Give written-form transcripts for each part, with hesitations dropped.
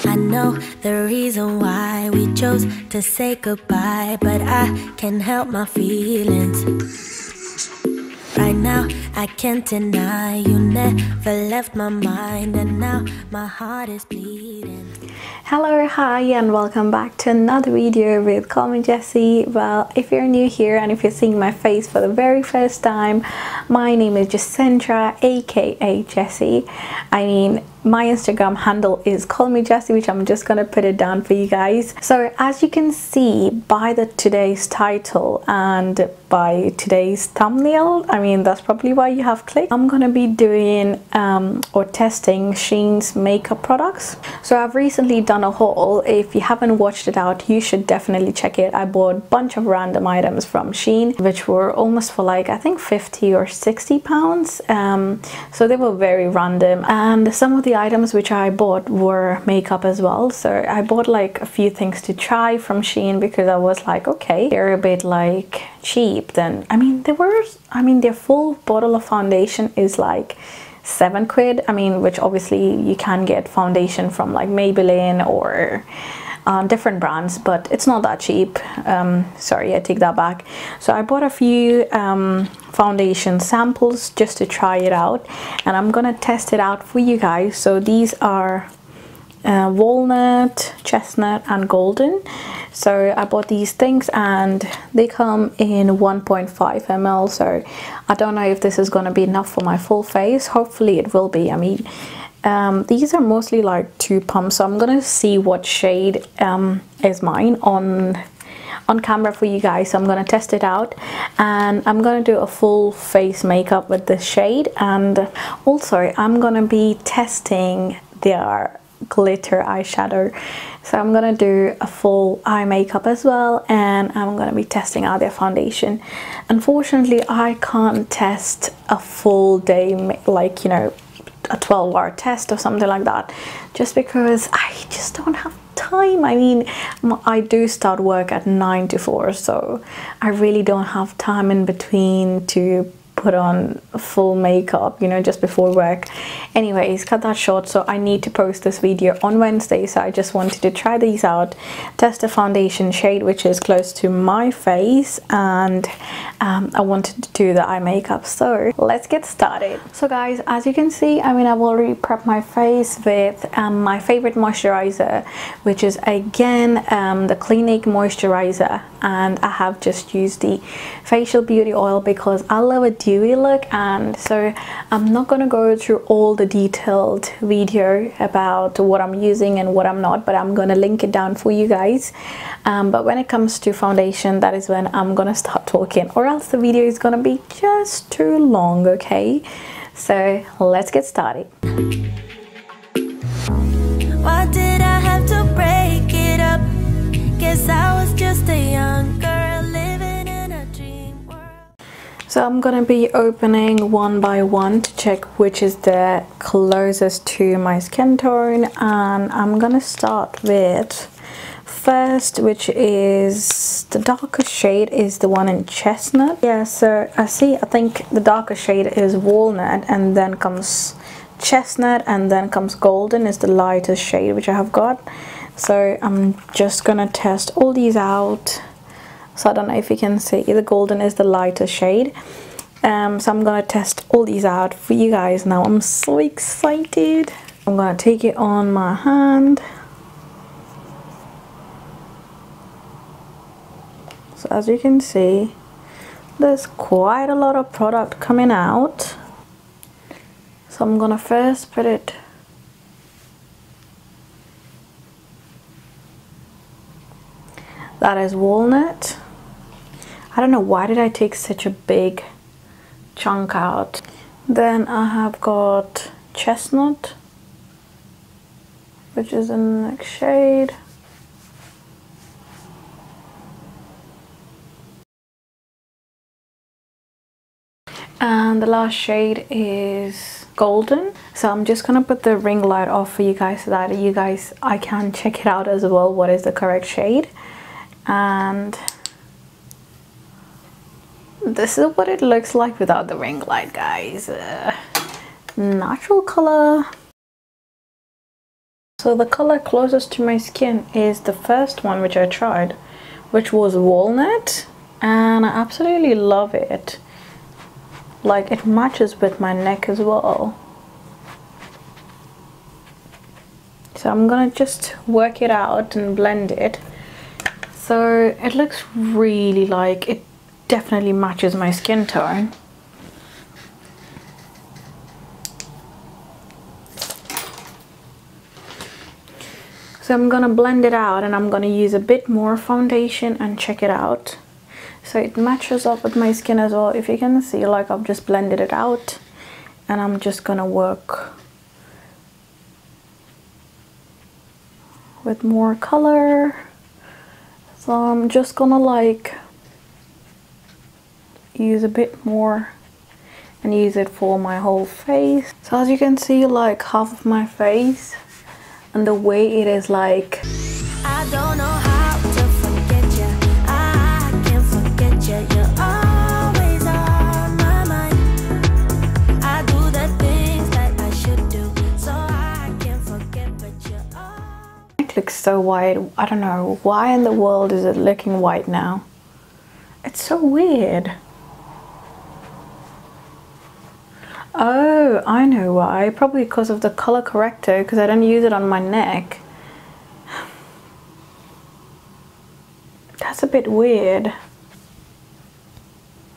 I know the reason why we chose to say goodbye, but I can't help my feelings. Right now, I can't deny you never left my mind, and now my heart is bleeding. Hello, hi, and welcome back to another video with Call Me Jessie. Well, if you're new here and if you're seeing my face for the very first time, my name is Jacintra, aka Jessie. I mean, my Instagram handle is Call Me Jessie, which I'm just gonna put it down for you guys. So as you can see by today's title and by today's thumbnail, I mean that's probably why you have clicked, I'm gonna be doing or testing Shein's makeup products. So I've recently done a haul. If you haven't watched it out, you should definitely check it. I bought a bunch of random items from Shein, which were almost for like I think 50 or 60 pounds. So they were very random, and some of the items which I bought were makeup as well. So I bought like a few things to try from Shein because I was like, okay, they're a bit like cheap. Then I mean their full bottle of foundation is like £7. I mean, which obviously you can get foundation from like Maybelline or different brands, but it's not that cheap. Sorry, I take that back. So I bought a few foundation samples just to try it out, and I'm gonna test it out for you guys. So these are walnut, chestnut and golden. So I bought these things and they come in 1.5 ml. So I don't know if this is going to be enough for my full face. Hopefully it will be. I mean, these are mostly like 2 pumps, so I'm gonna see what shade is mine on camera for you guys. So I'm gonna test it out, and I'm gonna do a full face makeup with this shade, and also I'm gonna be testing their glitter eyeshadow. So I'm gonna do a full eye makeup as well, and I'm gonna be testing out their foundation. Unfortunately, I can't test a full day, like, you know, a 12-hour test or something like that, just because I just don't have time. I mean, I do start work at 9 to 4, so I really don't have time in between to put on full makeup, you know, just before work. Anyways, cut that short. So I need to post this video on Wednesday, so I just wanted to try these out, test the foundation shade which is close to my face, and I wanted to do the eye makeup. So let's get started. So guys, as you can see, I mean, I've already prepped my face with my favorite moisturizer, which is again the Clinique moisturizer, and I have just used the facial beauty oil because I love a dewy look. And so I'm not going to go through all the detailed video about what I'm using and what I'm not, but I'm going to link it down for you guys. But when it comes to foundation, that is when I'm going to start talking, or else the video is going to be just too long. Okay, so let's get started. Why did I have to break it up? Guess I was just a young girl living in a dream world. So I'm gonna be opening one by one to check which is the closest to my skin tone, and I'm gonna start with first, which is the darkest shade is the one in chestnut. Yeah, so I think the darkest shade is walnut, and then comes chestnut, and then comes golden is the lightest shade which I have got. So I'm just gonna test all these out. So I don't know if you can see, the golden is the lighter shade. So I'm gonna test all these out for you guys now. I'm so excited. I'm gonna take it on my hand. So as you can see, there's quite a lot of product coming out. So I'm gonna first put it that is walnut. I don't know why did I take such a big chunk out. Then I have got chestnut, which is in the next shade. And the last shade is golden. So I'm just gonna put the ring light off for you guys so that I can check it out as well, what is the correct shade. And this is what it looks like without the ring light, guys. Natural color. So So the color closest to my skin is the first one which I tried, which was walnut, and I absolutely love it. Like, it matches with my neck as well. So I'm gonna just work it out and blend it. So it looks really like it definitely matches my skin tone. So I'm gonna blend it out, and I'm gonna use a bit more foundation and check it out. So it matches up with my skin as well. If you can see, like, I've just blended it out, and I'm just gonna work with more color. So I'm just gonna like use a bit more and use it for my whole face. So as you can see, like, half of my face, and the way it is like, I don't know how to forget you. I can't forget you. You're always on my mind. I do the things that I should do, so I can't forget, but you're all... it looks so white. I don't know why in the world is it looking white now. It's so weird. Oh, I know why. Probably because of the color corrector, because I didn't use it on my neck. That's a bit weird.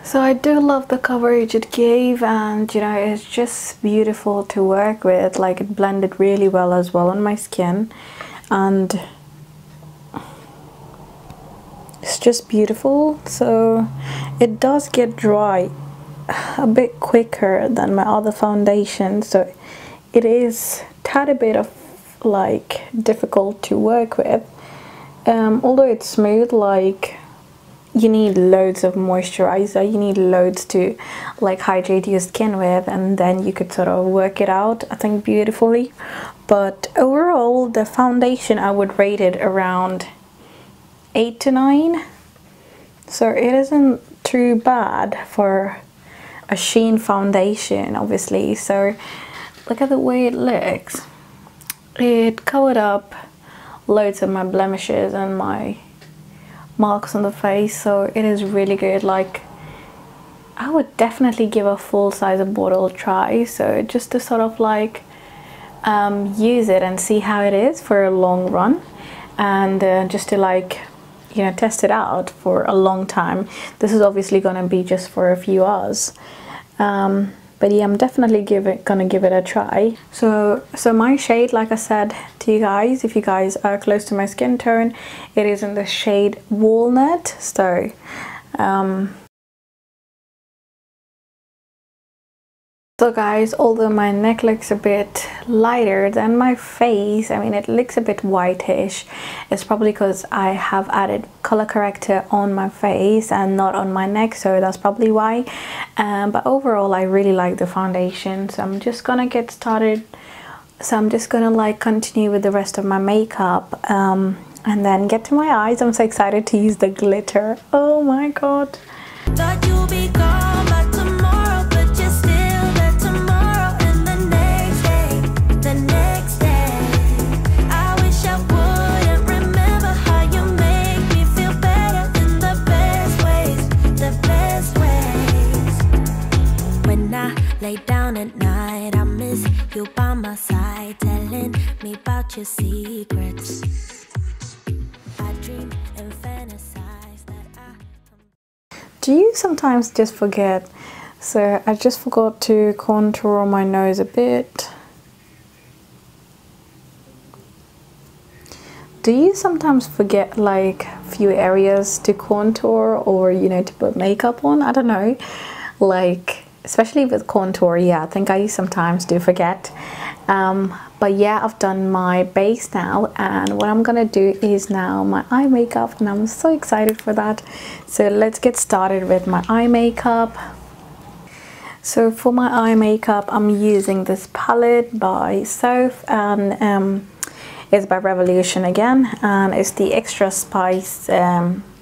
So I do love the coverage it gave, and you know, it's just beautiful to work with. Like, it blended really well as well on my skin, and it's just beautiful. So it does get dry a bit quicker than my other foundation, so it is tad a bit of like difficult to work with. Although it's smooth, like, you need loads of moisturizer, you need loads to like hydrate your skin with, and then you could sort of work it out, I think, beautifully. But overall, the foundation, I would rate it around 8 to 9. So it isn't too bad for a Shein foundation, obviously. So look at the way it looks. It covered up loads of my blemishes and my marks on the face, so it is really good. Like, I would definitely give a full size bottle a try, so just to sort of like use it and see how it is for a long run, and just to like, you know, test it out for a long time. This is obviously gonna be just for a few hours, but yeah, I'm definitely gonna give it a try. So my shade, like I said to you guys, if you guys are close to my skin tone, it is in the shade Walnut. So guys, although my neck looks a bit lighter than my face, I mean, it looks a bit whitish, it's probably because I have added color corrector on my face and not on my neck, so that's probably why. But overall, I really like the foundation, so I'm just gonna get started. So I'm just gonna like continue with the rest of my makeup, and then get to my eyes. I'm so excited to use the glitter. Oh my god. Thought you'll be gone by tomorrow, but you're still there tomorrow, and the next day. I wish I wouldn't remember how you make me feel better in the best ways. When I lay down at night, I miss you by my side, telling me about your secrets. I dream and fantasize that Do you sometimes just forget? So I just forgot to contour my nose a bit. Do you sometimes forget like a few areas to contour, or you know, to put makeup on? I don't know, like especially with contour, yeah, I think I sometimes do forget. But yeah, I've done my base now, and what I'm gonna do is now my eye makeup, and I'm so excited for that. So let's get started with my eye makeup. So for my eye makeup, I'm using this palette by Soph, and it's by Revolution again, and it's the Extra Spice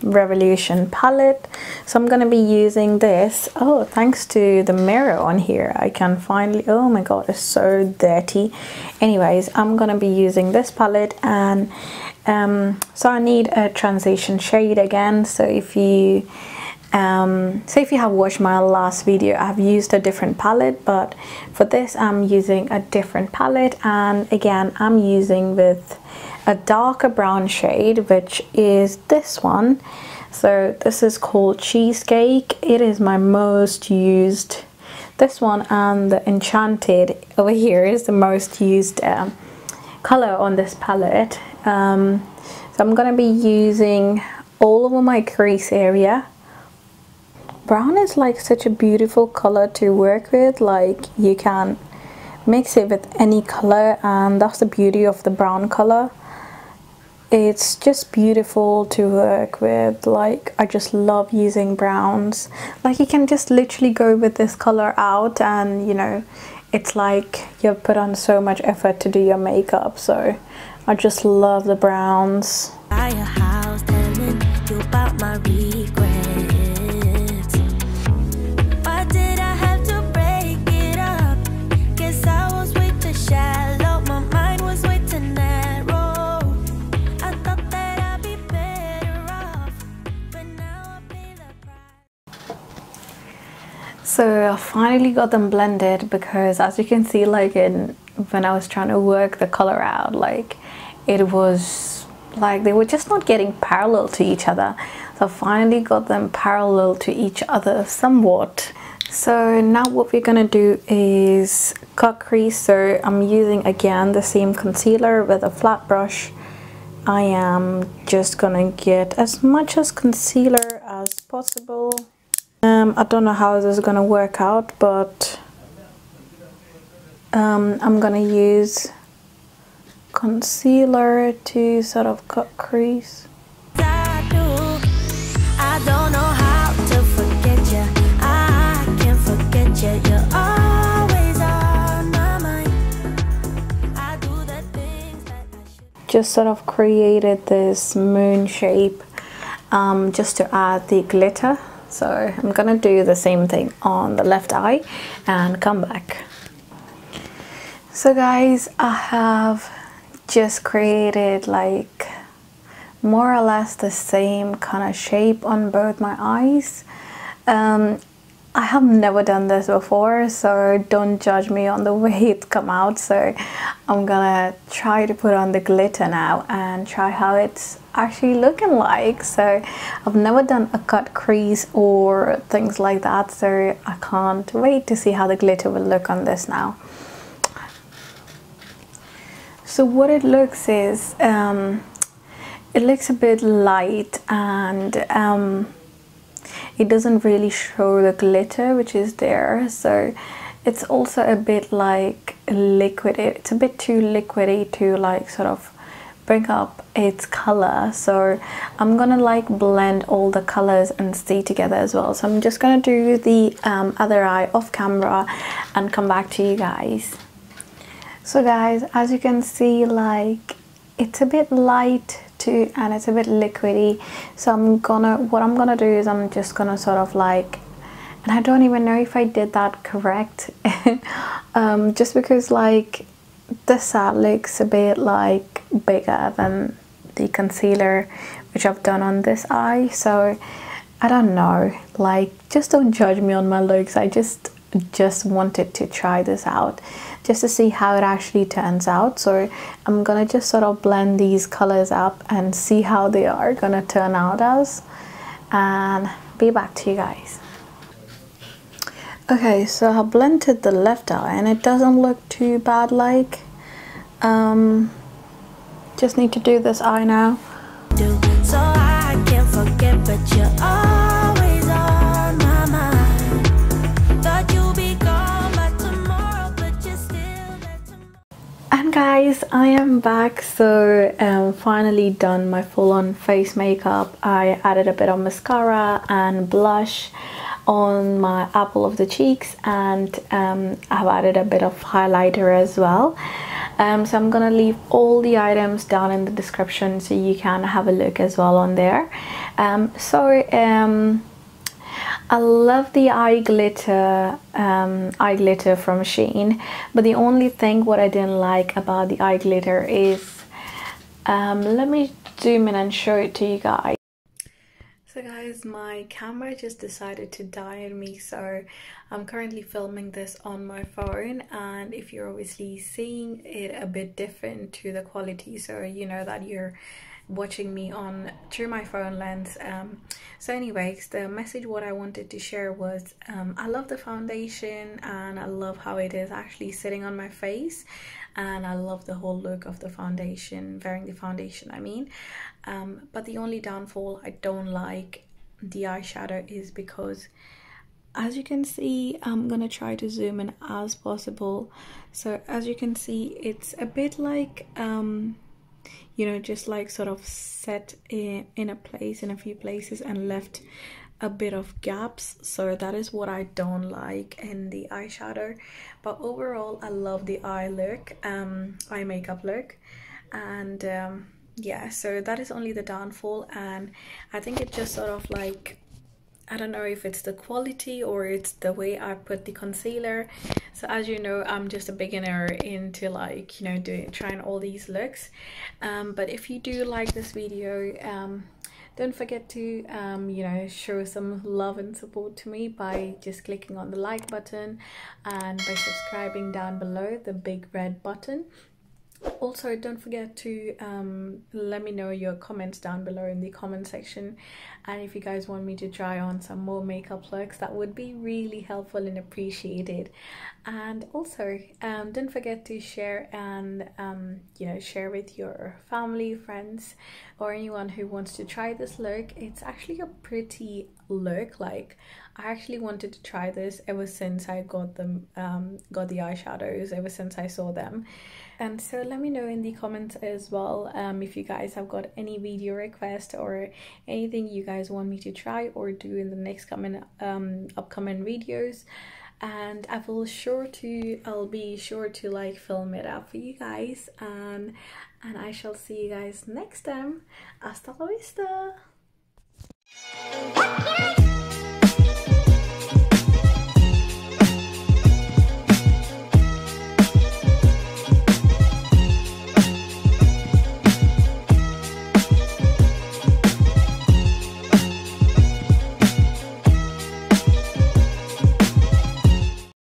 Revolution palette. So I'm going to be using this. Oh, thanks to the mirror on here, I can finally, oh my god, it's so dirty. Anyways, I'm going to be using this palette, and so I need a transition shade again. So if you have watched my last video, I've used a different palette, but for this I'm using a different palette, and again I'm using with a darker brown shade, which is this one. So this is called Cheesecake. It is my most used, this one, and the Enchanted over here is the most used color on this palette. So I'm gonna be using all over my crease area. Brown is like such a beautiful color to work with, like you can mix it with any color, and that's the beauty of the brown color. It's just beautiful to work with. Like, I just love using browns. Like, you can just literally go with this color out, and you know, it's like you've put on so much effort to do your makeup. So I just love the browns. Buy a house, telling you about my regrets. Why did I have to break it up? Guess I was way too shallow. My mind was way too narrow. I thought that I'd be better off, but now I pay the price. So I finally got them blended, because as you can see, like when I was trying to work the color out, like it was like they were just not getting parallel to each other. So I finally got them parallel to each other somewhat. So now what we're gonna do is cut crease. So I'm using again the same concealer with a flat brush. I am just gonna get as much as concealer as possible. I don't know how this is gonna work out, but I'm gonna use concealer to sort of cut crease. I don't know how to forget you. I can't forget you. You're always on my mind. I do the things that I should. Just sort of created this moon shape just to add the glitter. So I'm gonna do the same thing on the left eye and come back. So guys, I have just created like more or less the same kind of shape on both my eyes. I have never done this before, so don't judge me on the way it's come out. So I'm gonna try to put on the glitter now and try how it's actually looking like. So I've never done a cut crease or things like that, so I can't wait to see how the glitter will look on this now. So what it looks is, it looks a bit light, and it doesn't really show the glitter which is there. So it's also a bit like liquid. It's a bit too liquidy to like sort of bring up its color. So I'm gonna like blend all the colors and stay together as well. So I'm just gonna do the other eye off camera and come back to you guys. So guys, as you can see, like it's a bit light too, and it's a bit liquidy. So what I'm gonna do is I'm just gonna sort of like, and I don't even know if I did that correct, just because like this side looks a bit like bigger than the concealer which I've done on this eye. So I don't know, like just don't judge me on my looks. I just wanted to try this out just to see how it actually turns out. So I'm gonna just sort of blend these colors up and see how they are gonna turn out as, and be back to you guys. Okay, so I blended the left eye and it doesn't look too bad. Like just need to do this eye now. So I can't forget, but you're always on my mind. Thought you'd be gone by tomorrow, but you're still there tomorrow. And guys, I am back. So finally done my full-on face makeup. I added a bit of mascara and blush on my apple of the cheeks, and I've added a bit of highlighter as well. So I'm gonna leave all the items down in the description so you can have a look as well on there. I love the eye glitter from Shein, but the only thing what I didn't like about the eye glitter is, let me zoom in and show it to you guys. So guys, my camera just decided to die on me, so I'm currently filming this on my phone, and if you're obviously seeing it a bit different to the quality, so you know that you're watching me on through my phone lens. So anyways, the message what I wanted to share was, I love the foundation and I love how it is actually sitting on my face, and I love the whole look of the foundation, wearing the foundation I mean. But the only downfall I don't like the eyeshadow is because, as you can see, I'm gonna try to zoom in as possible. So as you can see, it's a bit like you know, just like sort of set in a place, in a few places, and left a bit of gaps. So that is what I don't like in the eyeshadow. But overall, I love the eye look, eye makeup look, and yeah, so that is only the downfall. And I think it just sort of like, I don't know if it's the quality or it's the way I put the concealer. So as you know, I'm just a beginner into, like, you know, trying all these looks. But if you do like this video, don't forget to you know, show some love and support to me by just clicking on the like button and by subscribing down below, the big red button. Also, don't forget to let me know your comments down below in the comment section, and if you guys want me to try on some more makeup looks, that would be really helpful and appreciated. And also, don't forget to share and you know, share with your family, friends, or anyone who wants to try this look. It's actually a pretty look. Like, I actually wanted to try this ever since I got them got the eyeshadows, ever since I saw them. And so let me know in the comments as well, if you guys have got any video requests or anything you guys want me to try or do in the next upcoming videos, and I'll be sure to like film it up for you guys, and I shall see you guys next time. Hasta la vista.